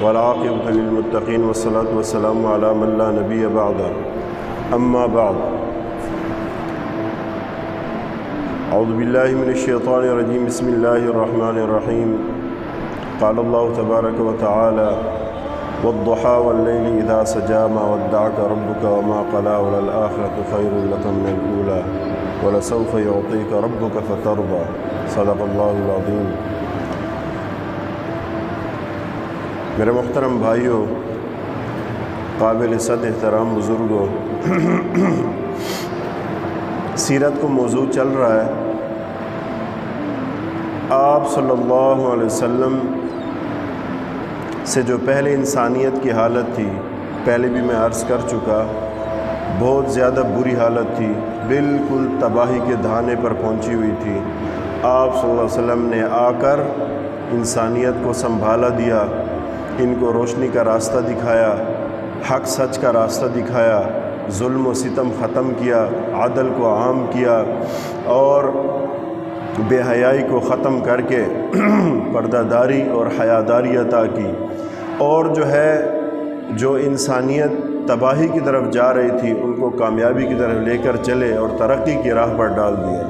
والعاقبۃ للمتقین والصلاة والسلام علی من لا نبی بعد اما بعد اعوذ باللہ من الشیطان الرجیم بسم اللہ الرحمن الرحیم قال اللہ تبارک وتعالی والضحى واللیل اذا سجى ما ودعك ربك وما قلى وللآخرة خیر لك من الأولى ولسوف يعطيك ربك فترضى صدق اللہ العظیم۔ میرے محترم بھائیوں، قابل صد احترام بزرگوں، سیرت کو موضوع چل رہا ہے۔ آپ صلی اللہ علیہ وسلم سے جو پہلے انسانیت کی حالت تھی، پہلے بھی میں عرض کر چکا، بہت زیادہ بری حالت تھی، بالکل تباہی کے دہانے پر پہنچی ہوئی تھی۔ آپ صلی اللہ علیہ وسلم نے آ کر انسانیت کو سنبھالا دیا، ان کو روشنی کا راستہ دکھایا، حق سچ کا راستہ دکھایا، ظلم و ستم ختم کیا، عدل کو عام کیا اور بے حیائی کو ختم کر کے پردہ داری اور حیاداری عطا کی، اور جو انسانیت تباہی کی طرف جا رہی تھی ان کو کامیابی کی طرف لے کر چلے اور ترقی کی راہ پر ڈال دیا۔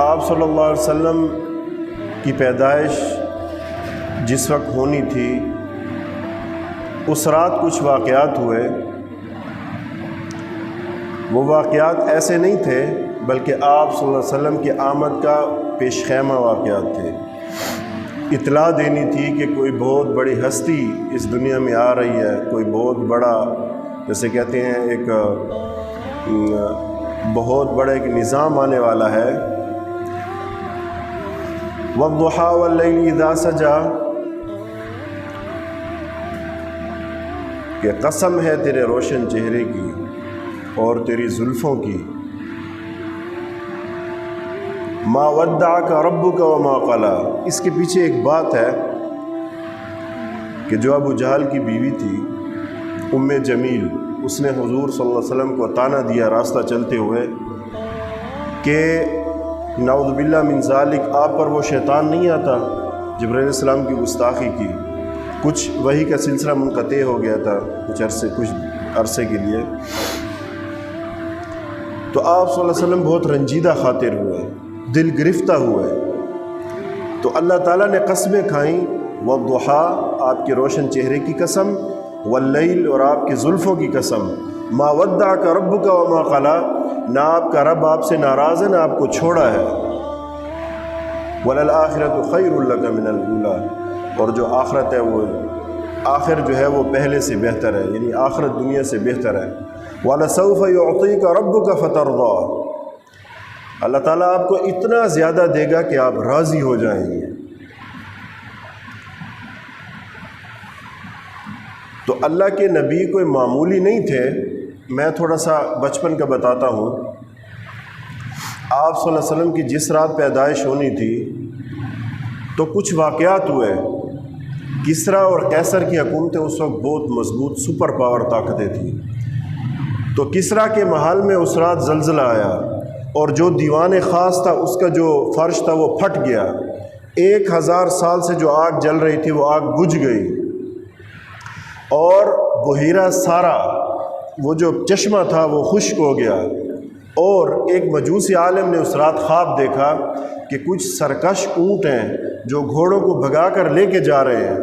آپ صلی اللہ علیہ وسلم کی پیدائش جس وقت ہونی تھی، اس رات کچھ واقعات ہوئے۔ وہ واقعات ایسے نہیں تھے بلکہ آپ صلی اللہ علیہ وسلم کی آمد کا پیش خیمہ واقعات تھے۔ اطلاع دینی تھی کہ کوئی بہت بڑی ہستی اس دنیا میں آ رہی ہے، کوئی بہت بڑا، جیسے کہتے ہیں ایک بہت بڑا ایک نظام آنے والا ہے۔ والضحى واللیل اذا سجى، کہ قسم ہے تیرے روشن چہرے کی اور تیری زلفوں کی۔ ما ودعك ربك وما قلى، اس کے پیچھے ایک بات ہے کہ جو ابو جہل کی بیوی تھی ام جمیل، اس نے حضور صلی اللہ علیہ وسلم کو طعنہ دیا راستہ چلتے ہوئے کہ نعوذ باللہ من ذالک، آپ پر وہ شیطان نہیں آتا؟ جبرائیل علیہ السلام کی گستاخی کی، کچھ وحی کا سلسلہ منقطع ہو گیا تھا کچھ عرصے کے لیے، تو آپ صلی اللہ علیہ وسلم بہت رنجیدہ خاطر ہوئے، دل گرفتہ ہوئے، تو اللہ تعالیٰ نے قسمیں کھائیں، والضحیٰ آپ کے روشن چہرے کی قسم، واللیل اور آپ کی زلفوں کی قسم، ما ودعک ربک وما قلی، نہ آپ کا رب آپ سے ناراض ہے نہ آپ کو چھوڑا ہے، وَلَلْآخِرَةُ خَيْرٌ لَكَ مِنَ الْأُولَىٰ، اور جو آخرت ہے وہ آخر جو ہے وہ پہلے سے بہتر ہے، یعنی آخرت دنیا سے بہتر ہے۔ وَلَسَوْفَ يُعْطِيكَ رَبُّكَ فَتَرْضَىٰ، اللہ تعالیٰ آپ کو اتنا زیادہ دے گا کہ آپ راضی ہو جائیں گے۔ تو اللہ کے نبی کوئی معمولی نہیں تھے۔ میں تھوڑا سا بچپن کا بتاتا ہوں۔ آپ صلی اللہ علیہ وسلم کی جس رات پیدائش ہونی تھی تو کچھ واقعات ہوئے۔ کسریٰ اور قیصر کی حکومتیں اس وقت بہت مضبوط سپر پاور طاقتیں تھیں، تو کسریٰ کے محل میں اس رات زلزلہ آیا اور جو دیوان خاص تھا اس کا جو فرش تھا وہ پھٹ گیا۔ 1000 سال سے جو آگ جل رہی تھی وہ آگ بجھ گئی، اور بحیرہ سارا وہ جو چشمہ تھا وہ خشک ہو گیا، اور ایک مجوسی عالم نے اس رات خواب دیکھا کہ کچھ سرکش اونٹ ہیں جو گھوڑوں کو بھگا کر لے کے جا رہے ہیں،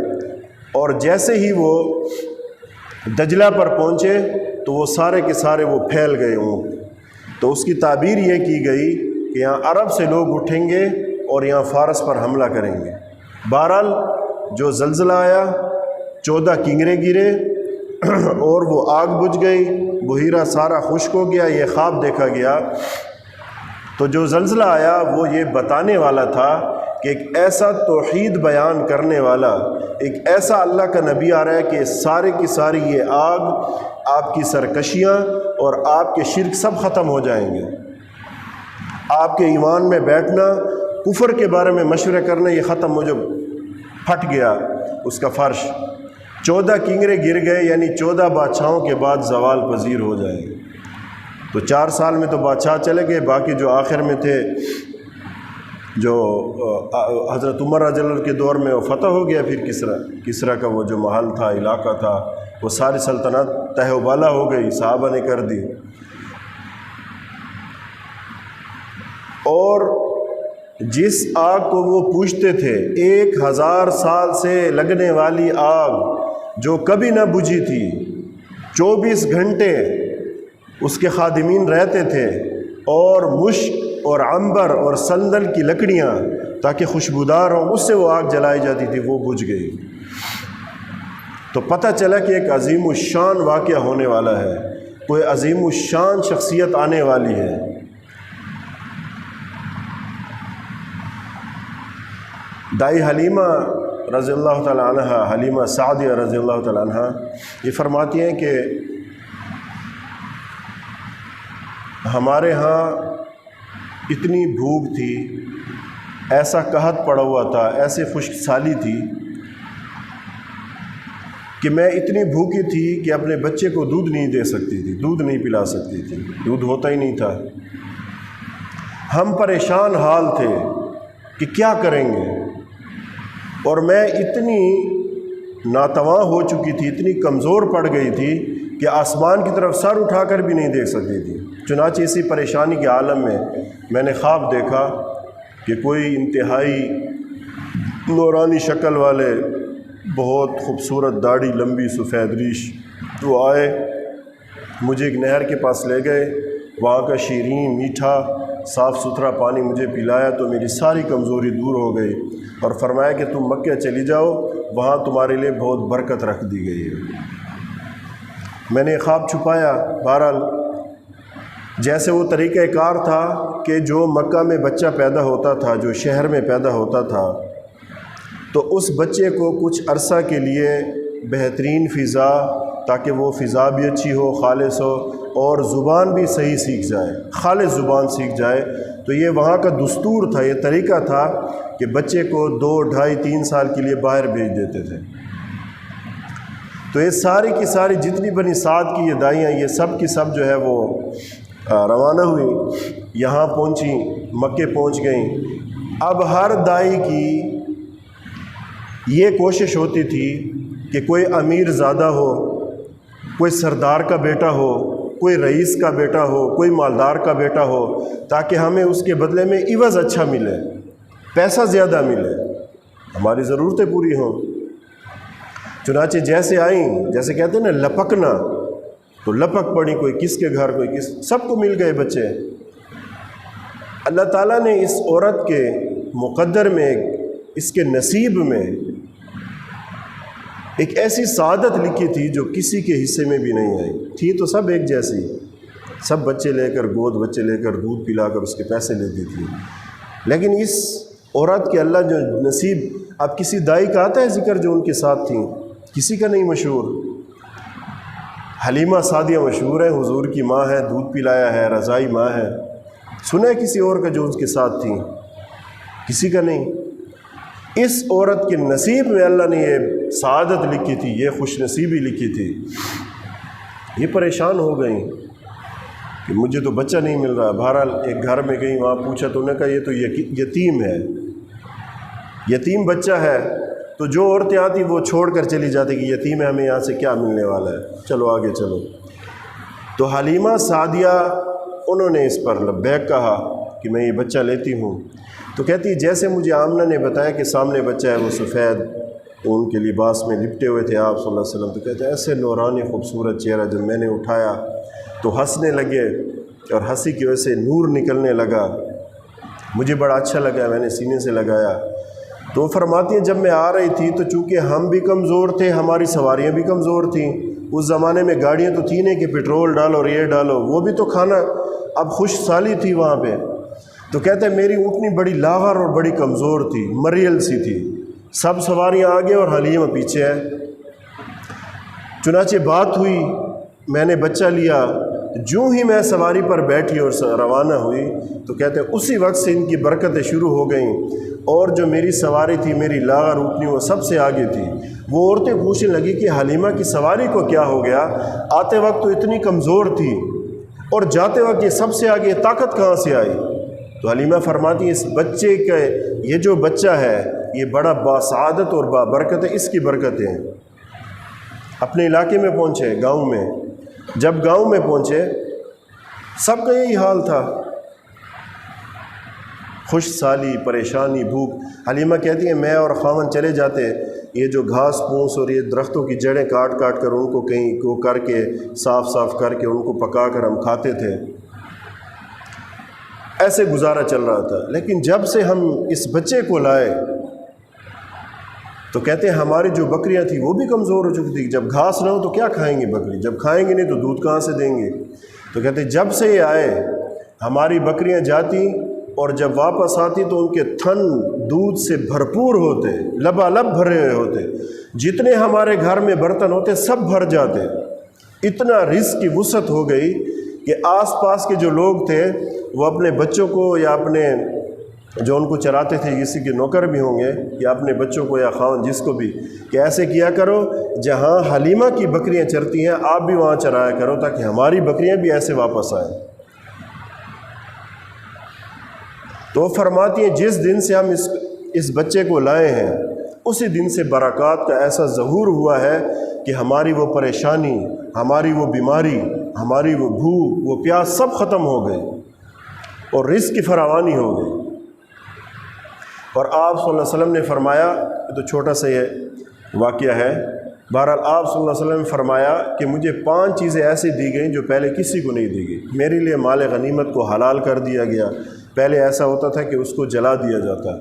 اور جیسے ہی وہ دجلہ پر پہنچے تو وہ سارے کے سارے وہ پھیل گئے اونٹ۔ تو اس کی تعبیر یہ کی گئی کہ یہاں عرب سے لوگ اٹھیں گے اور یہاں فارس پر حملہ کریں گے۔ بہرحال جو زلزلہ آیا، 14 کنگرے گرے اور وہ آگ بجھ گئی، بحیرہ سارا خشک ہو گیا، یہ خواب دیکھا گیا۔ تو جو زلزلہ آیا وہ یہ بتانے والا تھا کہ ایک ایسا توحید بیان کرنے والا، ایک ایسا اللہ کا نبی آ رہا ہے کہ سارے کی ساری یہ آگ، آپ کی سرکشیاں اور آپ کے شرک سب ختم ہو جائیں گے۔ آپ کے ایمان میں بیٹھنا، کفر کے بارے میں مشورے کرنا یہ ختم ہو، جو پھٹ گیا اس کا فرش۔ 14 کنگرے گر گئے، یعنی 14 بادشاہوں کے بعد زوال پذیر ہو جائیں گے۔ تو 4 سال میں تو بادشاہ چلے گئے، باقی جو آخر میں تھے جو حضرت عمر رضی اللہ عنہ کے دور میں وہ فتح ہو گیا، پھر کسرا کا وہ جو محل تھا، علاقہ تھا، وہ ساری سلطنت تہ و بالا ہو گئی، صحابہ نے کر دی۔ اور جس آگ کو وہ پوجتے تھے، 1000 سال سے لگنے والی آگ جو کبھی نہ بجھی تھی، 24 گھنٹے اس کے خادمین رہتے تھے، اور مشک اور عنبر اور سندل کی لکڑیاں تاکہ خوشبودار ہوں، اس سے وہ آگ جلائی جاتی تھی، وہ بجھ گئی۔ تو پتہ چلا کہ ایک عظیم الشان واقعہ ہونے والا ہے، کوئی عظیم الشان شخصیت آنے والی ہے۔ دائی حلیمہ رضی اللہ تعالیٰ عنہ، حلیمہ سعدیہ رضی اللہ تعالیٰ عنہ، یہ فرماتی ہیں کہ ہمارے ہاں اتنی بھوک تھی، ایسا قحط پڑا ہوا تھا، ایسے خشک سالی تھی کہ میں اتنی بھوکی تھی کہ اپنے بچے کو دودھ نہیں دے سکتی تھی، دودھ نہیں پلا سکتی تھی، دودھ ہوتا ہی نہیں تھا۔ ہم پریشان حال تھے کہ کیا کریں گے، اور میں اتنی ناتواں ہو چکی تھی، اتنی کمزور پڑ گئی تھی کہ آسمان کی طرف سر اٹھا کر بھی نہیں دیکھ سکتی تھی۔ چنانچہ اسی پریشانی کے عالم میں نے خواب دیکھا کہ کوئی انتہائی نورانی شکل والے، بہت خوبصورت داڑھی لمبی سفید ریش، وہ آئے، مجھے ایک نہر کے پاس لے گئے، وہاں کا شیرین میٹھا صاف ستھرا پانی مجھے پلایا تو میری ساری کمزوری دور ہو گئی، اور فرمایا کہ تم مکہ چلی جاؤ، وہاں تمہارے لیے بہت برکت رکھ دی گئی ہے۔ میں نے خواب چھپایا۔ بہرحال جیسے وہ طریقہ کار تھا کہ جو مکہ میں بچہ پیدا ہوتا تھا، جو شہر میں پیدا ہوتا تھا، تو اس بچے کو کچھ عرصہ کے لیے بہترین فضا، تاکہ وہ فضا بھی اچھی ہو، خالص ہو، اور زبان بھی صحیح سیکھ جائے، خالص زبان سیکھ جائے۔ تو یہ وہاں کا دستور تھا، یہ طریقہ تھا کہ بچے کو 2، 2.5، 3 سال کے لیے باہر بھیج دیتے تھے۔ تو یہ ساری کی ساری جتنی بنی سعد کی یہ دائیاں، یہ سب کی سب جو ہے وہ روانہ ہوئی، یہاں پہنچیں، مکے پہنچ گئیں۔ اب ہر دائی کی یہ کوشش ہوتی تھی کہ کوئی امیر زادہ ہو، کوئی سردار کا بیٹا ہو، کوئی رئیس کا بیٹا ہو، کوئی مالدار کا بیٹا ہو، تاکہ ہمیں اس کے بدلے میں عوض اچھا ملے، پیسہ زیادہ ملے، ہماری ضرورتیں پوری ہوں۔ چنانچہ جیسے آئیں، جیسے کہتے ہیں نا لپکنا، تو لپک پڑی، کوئی کس کے گھر، کوئی کس، سب کو مل گئے بچے۔ اللہ تعالیٰ نے اس عورت کے مقدر میں، اس کے نصیب میں ایک ایسی سعادت لکھی تھی جو کسی کے حصے میں بھی نہیں آئی تھی۔ تو سب ایک جیسی، سب بچے لے کر، گود بچے لے کر، دودھ پلا کر اس کے پیسے لیتی تھی، لیکن اس عورت کے اللہ جو نصیب، اب کسی دائی کا آتا ہے ذکر جو ان کے ساتھ تھیں؟ کسی کا نہیں مشہور۔ حلیمہ سعدیہ مشہور ہے، حضور کی ماں ہے، دودھ پلایا ہے، رضائی ماں ہے۔ سنا ہے کسی اور کا جو اس کے ساتھ تھیں؟ کسی کا نہیں۔ اس عورت کے نصیب میں اللہ نے یہ سعادت لکھی تھی، یہ خوش نصیبی لکھی تھی۔ یہ پریشان ہو گئیں کہ مجھے تو بچہ نہیں مل رہا۔ بہرحال ایک گھر میں گئی، وہاں پوچھا تو انہوں نے کہا یہ تو یتیم ہے، یتیم بچہ ہے۔ تو جو عورتیں آتی وہ چھوڑ کر چلی جاتی کہ یتیم ہے، ہمیں یہاں سے کیا ملنے والا ہے، چلو آگے چلو۔ تو حلیمہ سعدیہ انہوں نے اس پر لبیک کہا کہ میں یہ بچہ لیتی ہوں۔ تو کہتی جیسے مجھے آمنہ نے بتایا کہ سامنے بچہ ہے، وہ سفید اون کے لباس میں لپٹے ہوئے تھے آپ صلی اللہ علیہ وسلم، تو کہتے ایسے نورانی خوبصورت چہرہ، جب میں نے اٹھایا تو ہنسنے لگے، اور ہنسی کی وجہ سے نور نکلنے لگا، مجھے بڑا اچھا لگا، میں نے سینے سے لگایا۔ تو فرماتی ہیں جب میں آ رہی تھی تو چونکہ ہم بھی کمزور تھے، ہماری سواریاں بھی کمزور تھیں، اس زمانے میں گاڑیاں تو تھیں نہیں کہ پٹرول ڈالو اور یہ ڈالو، وہ بھی تو کھانا، اب خوش سالی تھی وہاں پہ۔ تو کہتے ہیں میری اونٹنی بڑی لاغر اور بڑی کمزور تھی، مریل سی تھی، سب سواریاں آگے اور حلیمہ پیچھے ہے۔ چنانچہ بات ہوئی، میں نے بچہ لیا، جو ہی میں سواری پر بیٹھی اور روانہ ہوئی تو کہتے ہیں اسی وقت سے ان کی برکتیں شروع ہو گئیں، اور جو میری سواری تھی، میری لاغر اونٹنی، وہ سب سے آگے تھی۔ وہ عورتیں پوچھنے لگی کہ حلیمہ کی سواری کو کیا ہو گیا، آتے وقت تو اتنی کمزور تھی اور جاتے وقت یہ سب سے آگے، طاقت کہاں سے آئی؟ تو حلیمہ فرماتی ہیں اس بچے کا، یہ جو بچہ ہے یہ بڑا باسعادت اور بابرکت ہے، اس کی برکتیں ہیں۔ اپنے علاقے میں پہنچے، گاؤں میں، جب گاؤں میں پہنچے سب کا یہی حال تھا، خوش سالی، پریشانی، بھوک۔ حلیمہ کہتی ہیں میں اور خاوند چلے جاتے، یہ جو گھاس پھوس اور یہ درختوں کی جڑیں کاٹ کاٹ کر ان کو کہیں کو کر کے صاف کر کے ان کو پکا کر ہم کھاتے تھے، ایسے گزارا چل رہا تھا۔ لیکن جب سے ہم اس بچے کو لائے تو کہتے ہیں ہماری جو بکریاں تھیں وہ بھی کمزور ہو چکی تھی، جب گھاس نہ ہو تو کیا کھائیں گے بکری، جب کھائیں گے نہیں تو دودھ کہاں سے دیں گے۔ تو کہتے ہیں جب سے یہ آئے ہماری بکریاں جاتی اور جب واپس آتی تو ان کے تھن دودھ سے بھرپور ہوتے، لبالب بھرے ہوئے ہوتے، جتنے ہمارے گھر میں برتن ہوتے سب بھر جاتے۔ اتنا رزق کی وسعت ہو گئی کہ آس پاس کے جو لوگ تھے وہ اپنے بچوں کو یا اپنے جو ان کو چراتے تھے، کسی کے نوکر بھی ہوں گے یا اپنے بچوں کو یا خاوند جس کو بھی، کہ ایسے کیا کرو جہاں حلیمہ کی بکریاں چرتی ہیں آپ بھی وہاں چرایا کرو تاکہ ہماری بکریاں بھی ایسے واپس آئیں۔ تو فرماتی ہیں جس دن سے ہم اس بچے کو لائے ہیں اسی دن سے برکات کا ایسا ظہور ہوا ہے کہ ہماری وہ پریشانی، ہماری وہ بیماری، ہماری وہ بھوک، وہ پیاس سب ختم ہو گئی اور رزق کی فراوانی ہو گئی۔ اور آپ صلی اللہ علیہ وسلم نے فرمایا، تو چھوٹا سا یہ واقعہ ہے، بہرحال آپ صلی اللہ علیہ وسلم نے فرمایا کہ مجھے 5 چیزیں ایسی دی گئیں جو پہلے کسی کو نہیں دی گئی۔ میرے لیے مال غنیمت کو حلال کر دیا گیا، پہلے ایسا ہوتا تھا کہ اس کو جلا دیا جاتا۔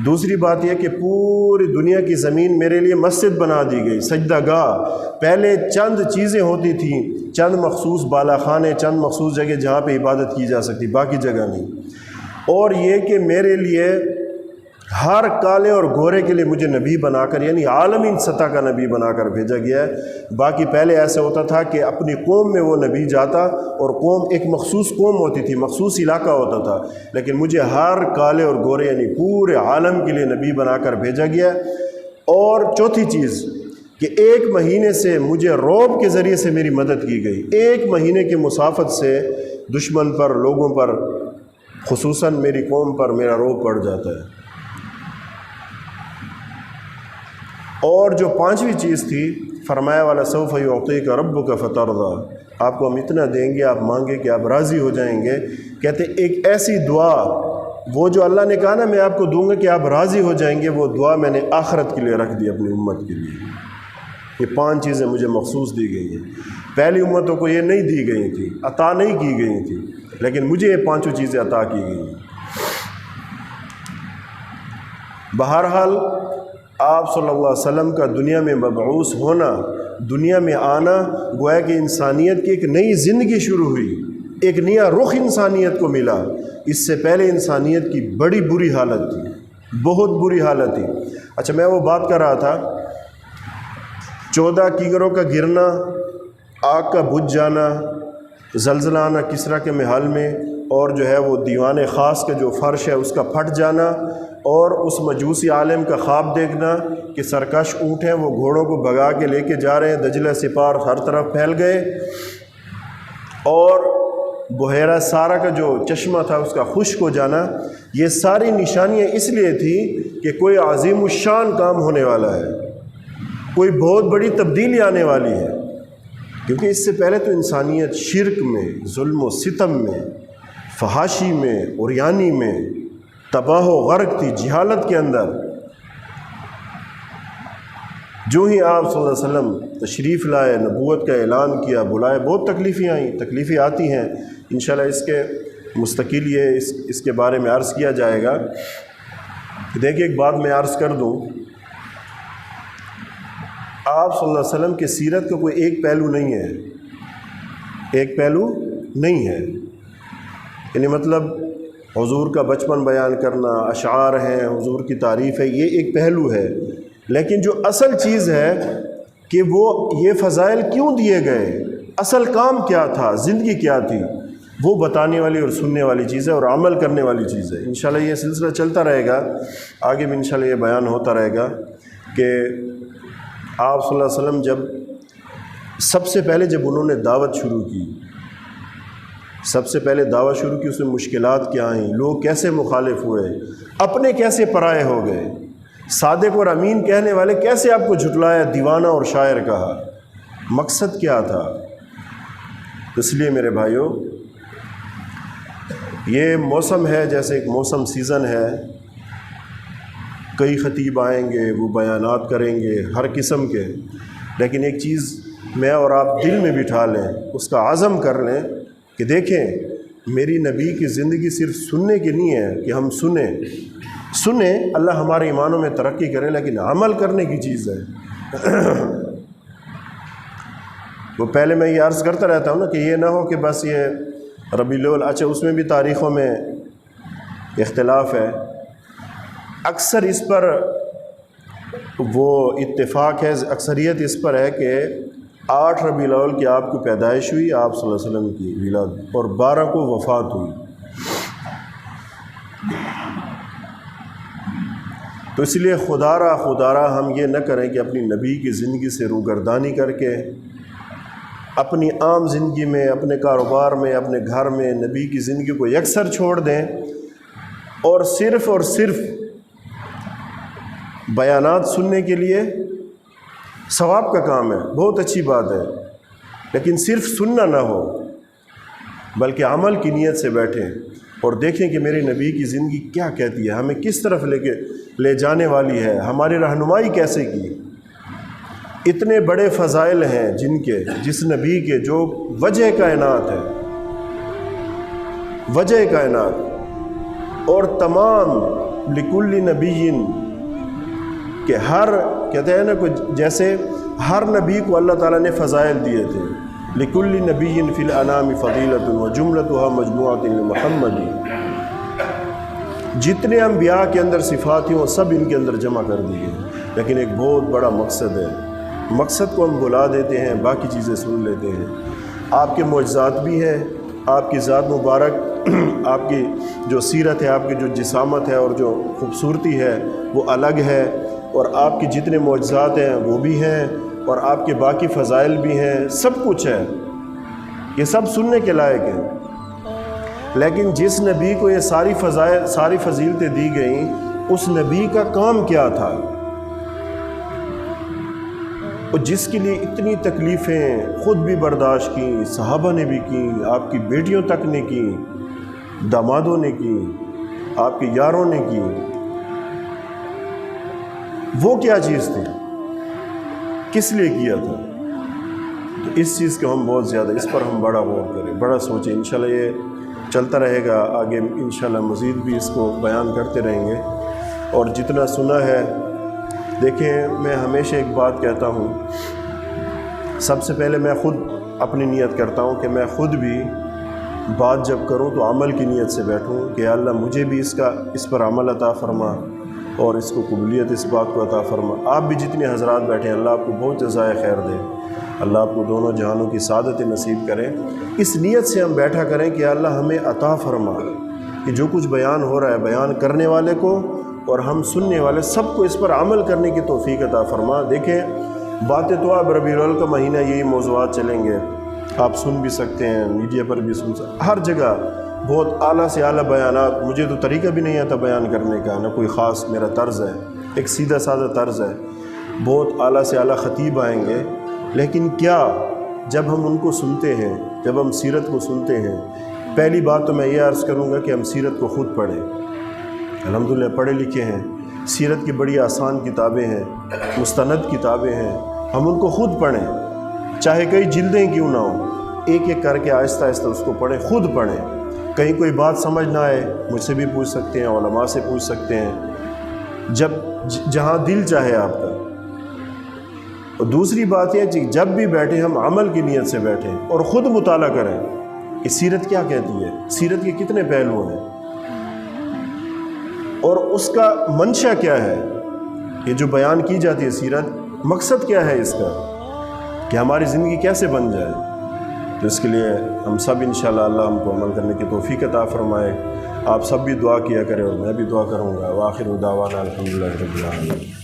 دوسری بات یہ کہ پوری دنیا کی زمین میرے لیے مسجد بنا دی گئی، سجدہ گاہ۔ پہلے چند چیزیں ہوتی تھیں، چند مخصوص بالا خانے، چند مخصوص جگہ جہاں پہ عبادت کی جا سکتی، باقی جگہ نہیں۔ اور یہ کہ میرے لیے ہر کالے اور گورے کے لیے مجھے نبی بنا کر، یعنی عالمین سطح کا نبی بنا کر بھیجا گیا ہے۔ باقی پہلے ایسا ہوتا تھا کہ اپنی قوم میں وہ نبی جاتا اور قوم ایک مخصوص قوم ہوتی تھی، مخصوص علاقہ ہوتا تھا، لیکن مجھے ہر کالے اور گورے یعنی پورے عالم کے لیے نبی بنا کر بھیجا گیا ہے۔ اور چوتھی چیز کہ 1 مہینے سے مجھے رعب کے ذریعے سے میری مدد کی گئی۔ 1 مہینے کی مسافت سے دشمن پر، لوگوں پر، خصوصاً میری قوم پر میرا رعب پڑ جاتا ہے۔ اور جو 5ویں چیز تھی، فرمایا والا سوف یعطیک ربک فترضی، آپ کو ہم اتنا دیں گے آپ مانگے کہ آپ راضی ہو جائیں گے۔ کہتے ایک ایسی دعا، وہ جو اللہ نے کہا نا میں آپ کو دوں گا کہ آپ راضی ہو جائیں گے، وہ دعا میں نے آخرت کے لیے رکھ دی، اپنی امت کے لیے۔ یہ 5 چیزیں مجھے مخصوص دی گئی ہیں، پہلی امتوں کو یہ نہیں دی گئی تھی، عطا نہیں کی گئی تھی، لیکن مجھے یہ 5 چیزیں عطا کی گئی ہیں۔ بہرحال آپ صلی اللہ علیہ وسلم کا دنیا میں مبعوث ہونا، دنیا میں آنا، گویا کہ انسانیت کی ایک نئی زندگی شروع ہوئی، ایک نیا رخ انسانیت کو ملا۔ اس سے پہلے انسانیت کی بڑی بری حالت تھی، بہت بری حالت تھی۔ اچھا میں وہ بات کر رہا تھا، 14 کینگروں کا گرنا، آگ کا بجھ جانا، زلزلہ آنا کسریٰ کے محل میں، اور جو ہے وہ دیوان خاص کا جو فرش ہے اس کا پھٹ جانا، اور اس مجوسی عالم کا خواب دیکھنا کہ سرکش اونٹ ہیں وہ گھوڑوں کو بھگا کے لے کے جا رہے ہیں، دجلہ سپار ہر طرف پھیل گئے، اور بحیرہ سارا کا جو چشمہ تھا اس کا خشک ہو جانا۔ یہ ساری نشانیاں اس لیے تھی کہ کوئی عظیم الشان کام ہونے والا ہے، کوئی بہت بڑی تبدیلی آنے والی ہے، کیونکہ اس سے پہلے تو انسانیت شرک میں، ظلم و ستم میں، فحاشی میں، عریانی میں تباہ و غرق تھی، جہالت کے اندر۔ جو ہی آپ صلی اللہ علیہ وسلم تشریف لائے، نبوت کا اعلان کیا، بلائے، بہت تکلیفیں آئیں، تکلیفیں آتی ہیں، انشاءاللہ اس کے مستقل یہ اس کے بارے میں عرض کیا جائے گا۔ دیکھیں ایک بات میں عرض کر دوں، آپ صلی اللہ علیہ وسلم کی سیرت کا کوئی ایک پہلو نہیں ہے، ایک پہلو نہیں ہے، یعنی مطلب حضور کا بچپن بیان کرنا، اشعار ہیں، حضور کی تعریف ہے، یہ ایک پہلو ہے، لیکن جو اصل چیز ہے کہ وہ یہ فضائل کیوں دیے گئے، اصل کام کیا تھا، زندگی کیا تھی، وہ بتانے والی اور سننے والی چیز ہے اور عمل کرنے والی چیز ہے۔ انشاءاللہ یہ سلسلہ چلتا رہے گا، آگے بھی انشاءاللہ یہ بیان ہوتا رہے گا کہ آپ صلی اللہ علیہ وسلم جب سب سے پہلے جب انہوں نے دعوت شروع کی، سب سے پہلے دعویٰ شروع کی، اس میں مشکلات کیا آئیں، لوگ کیسے مخالف ہوئے، اپنے کیسے پرائے ہو گئے، صادق اور امین کہنے والے کیسے آپ کو جھٹلایا، دیوانہ اور شاعر کہا، مقصد کیا تھا۔ اس لیے میرے بھائیوں، یہ موسم ہے جیسے ایک موسم سیزن ہے، کئی خطیب آئیں گے، وہ بیانات کریں گے ہر قسم کے، لیکن ایک چیز میں اور آپ دل میں بٹھا لیں، اس کا عزم کر لیں کہ دیکھیں میری نبی کی زندگی صرف سننے کی نہیں ہے کہ ہم سنیں، اللہ ہمارے ایمانوں میں ترقی کرے، لیکن عمل کرنے کی چیز ہے۔ وہ پہلے میں یہ عرض کرتا رہتا ہوں نا کہ یہ نہ ہو کہ بس یہ ربیع الاول، اچھا اس میں بھی تاریخوں میں اختلاف ہے، اکثر اس پر وہ اتفاق ہے، اکثریت اس پر ہے کہ 8 ربیع الاول کی آپ کی پیدائش ہوئی، آپ صلی اللہ علیہ وسلم کی ولادت، اور 12 کو وفات ہوئی۔ تو اس لیے خدا را ہم یہ نہ کریں کہ اپنی نبی کی زندگی سے روگردانی کر کے اپنی عام زندگی میں، اپنے کاروبار میں، اپنے گھر میں نبی کی زندگی کو یکسر چھوڑ دیں اور صرف بیانات سننے کے لیے، ثواب کا کام ہے، بہت اچھی بات ہے، لیکن صرف سننا نہ ہو بلکہ عمل کی نیت سے بیٹھیں اور دیکھیں کہ میرے نبی کی زندگی کیا کہتی ہے، ہمیں کس طرف لے جانے والی ہے، ہماری رہنمائی کیسے کی۔ اتنے بڑے فضائل ہیں جس نبی کے جو وجہ کائنات ہے، وجہ کائنات، اور تمام لکل نبی کہ کہتے ہیں نا جیسے ہر نبی کو اللہ تعالیٰ نے فضائل دیے تھے، لکل نبی فی الانام فضیلۃ وجملتها مجموعۃ لمحمد، جتنے انبیاء کے اندر صفات ہیں وہ سب ان کے اندر جمع کر دی گئی، لیکن ایک بہت بڑا مقصد ہے، مقصد کو ہم بھلا دیتے ہیں، باقی چیزیں سن لیتے ہیں۔ آپ کے معجزات بھی ہیں، آپ کی ذات مبارک، آپ کی جو سیرت ہے، آپ کی جو جسامت ہے اور جو خوبصورتی ہے وہ الگ ہے، اور آپ کی جتنے معجزات ہیں وہ بھی ہیں، اور آپ کے باقی فضائل بھی ہیں، سب کچھ ہے، یہ سب سننے کے لائق ہیں۔ لیکن جس نبی کو یہ ساری فضیلتیں دی گئیں، اس نبی کا کام کیا تھا، اور جس کے لیے اتنی تکلیفیں خود بھی برداشت کی، صحابہ نے بھی کی، آپ کی بیٹیوں تک نے کی، دامادوں نے کی، آپ کے یاروں نے کی، وہ کیا چیز تھی، کس لیے کیا تھا؟ تو اس چیز کو ہم بہت زیادہ، اس پر ہم بڑا غور کریں، بڑا سوچیں۔ انشاءاللہ یہ چلتا رہے گا، آگے انشاءاللہ مزید بھی اس کو بیان کرتے رہیں گے، اور جتنا سنا ہے، دیکھیں میں ہمیشہ ایک بات کہتا ہوں، سب سے پہلے میں خود اپنی نیت کرتا ہوں کہ میں خود بھی بات جب کروں تو عمل کی نیت سے بیٹھوں کہ اللہ مجھے بھی اس پر عمل عطا فرما اور اس کو قبولیت اس بات کو عطا فرما۔ آپ بھی جتنے حضرات بیٹھے ہیں، اللہ آپ کو بہت جزائے خیر دے، اللہ آپ کو دونوں جہانوں کی سعادت نصیب کرے۔ اس نیت سے ہم بیٹھا کریں کہ اللہ ہمیں عطا فرما کہ جو کچھ بیان ہو رہا ہے، بیان کرنے والے کو اور ہم سننے والے سب کو اس پر عمل کرنے کی توفیق عطا فرما۔ دیکھیں باتیں تو اب ربیع الاول کا مہینہ یہی موضوعات چلیں گے، آپ سن بھی سکتے ہیں، میڈیا پر بھی سن سکتے ہیں، ہر جگہ بہت اعلیٰ سے اعلیٰ بیانات۔ مجھے تو طریقہ بھی نہیں آتا بیان کرنے کا، نہ کوئی خاص میرا طرز ہے، ایک سیدھا سادہ طرز ہے۔ بہت اعلیٰ سے اعلیٰ خطیب آئیں گے، لیکن کیا جب ہم ان کو سنتے ہیں، جب ہم سیرت کو سنتے ہیں، پہلی بات تو میں یہ عرض کروں گا کہ ہم سیرت کو خود پڑھیں۔ الحمدللہ پڑھے لکھے ہیں، سیرت کی بڑی آسان کتابیں ہیں، مستند کتابیں ہیں، ہم ان کو خود پڑھیں، چاہے کئی جلدیں کیوں نہ ہوں، ایک ایک کر کے آہستہ آہستہ اس کو پڑھیں، خود پڑھیں۔ کہیں کوئی بات سمجھ نہ آئے مجھ سے بھی پوچھ سکتے ہیں، علماء سے پوچھ سکتے ہیں، جہاں دل چاہے آپ کا۔ اور دوسری بات یہ کہ جب بھی بیٹھیں ہم عمل کی نیت سے بیٹھیں اور خود مطالعہ کریں کہ سیرت کیا کہتی ہے، سیرت کے کتنے پہلو ہیں، اور اس کا منشا کیا ہے، یہ جو بیان کی جاتی ہے سیرت، مقصد کیا ہے اس کا، کہ ہماری زندگی کیسے بن جائے۔ تو اس کے لیے ہم سب انشاءاللہ اللہ ہم کو عمل کرنے کی توفیق عطا فرمائے۔ آپ سب بھی دعا کیا کریں اور میں بھی دعا کروں گا۔ وآخر دعوانا الحمدللہ رب العالمین۔